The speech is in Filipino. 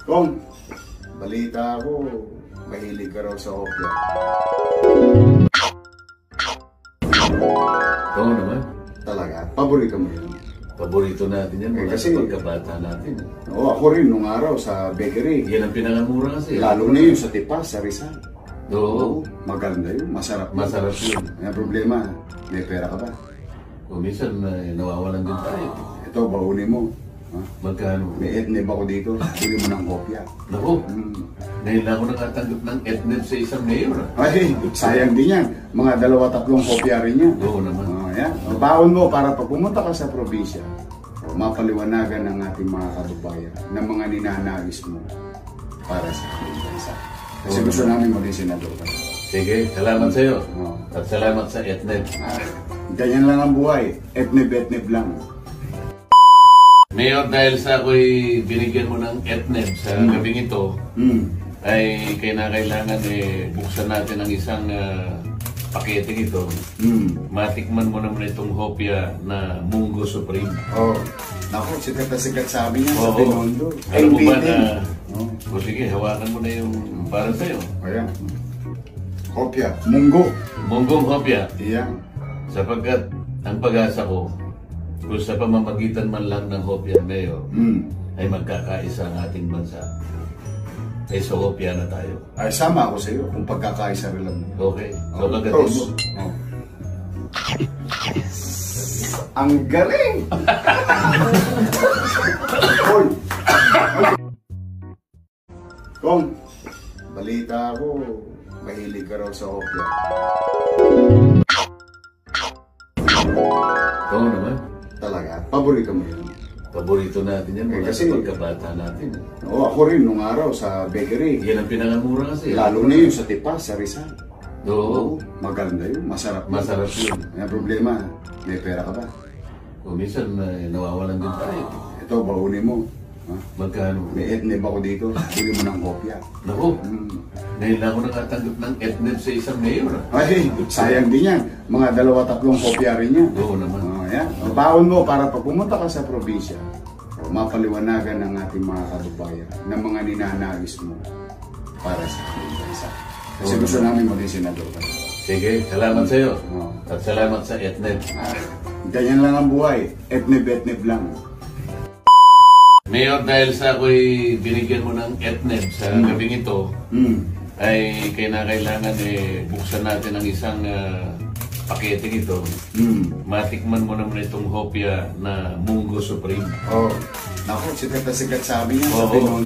Kong, balita ko, mahilig ka raw sa hopya. Oo naman. Talaga? Paborito mo yun? Paborito natin yan mula kasi sa pagkabata natin. Oo, ako rin nung araw sa bakery. Yan ang pinangamura kasi. Lalo na yun sa Tipas, sa Rizal. Oo. Maganda yun, masarap. Masarap yun. May problema, may pera ka ba? O minsan nawawalan din tayo. Ito, baunin mo. Ha? Magkano? May etneb ako dito, bili mo ng hopya. Naku, ngayon lang ako nakatanggap ng etneb sa isang mayor. Ay, sayang din yan. Mga 2-3 hopya rin yan. Oo naman. Yan. Baon mo para pag pumunta ka sa probinsya, mapaliwanagan ng ating mga kababayan ng mga ninanagis mo para sa ating bansa. Kasi gusto namin maging senador ka. Sige, salamat sa iyo. Oo. At salamat sa etneb. Ganyan lang ang buhay. Etneb lang. Mayor, dahil sa ako'y binigyan mo ng etneb sa gabing ito, ay kailangan buksan natin ang isang paketeng ito. Matikman mo naman itong hopya na Munggo Supreme. Oh, naku, sikat na sikat sabi niya sa Binondo. Alam mo ba na, o sige, hawakan mo na yung para sa'yo. Ayan. Hopya, Munggo. Munggong hopya. Iyan. Sapagkat ang pag-asa ko, kung sa pamamagitan man lang ng hopya, Mayor, ay magkakaisa ang ating bansa. Ay sa hopya na tayo. Ay, sama ako sa iyo kung pagkakaisa rin lang. Okay. So, kagatin mo. Ang galing! Hoy! Kong, balita ko, mahilig ka raw sa hopya. Oo naman. Talaga? Paborito mo yun? Paborito natin yan mula kasi sa pagkabata natin. Oo, ako rin nung araw sa bakery. Yan ang pinangamura kasi. Lalo na yun sa Tipas, sa Rizal. Oo. Maganda yun, masarap. Masarap yun. May problema, may pera ka ba? O minsan nawawalan din tayo. Ito, baunin mo. Ha? Magkano? May etneb ako dito, bili mo ng hopya. Naku, ngayon lang ako nakatanggap ng etneb sa isang mayor. Ay, sayang din yan. Mga 2-3 hopya rin yan. Oo naman. Yan. Baon mo para pag pumunta ka sa probinsya, mapaliwanagan ng ating mga kababayan ng mga ninanagis mo para sa ating bansa. Kasi gusto namin maging senador ka. Sige, salamat sa iyo. At salamat sa etneb. Ganyan lang ang buhay. Etneb lang. Mayor, dahil sa ako'y binigyan mo ng etneb sa gabing ito, ay kailangan buksan natin ang isang paketeng ito. Matikman mo naman itong hopya na Munggo Supreme. Oh, naku, sikat na sikat sabi niya sa Binondo.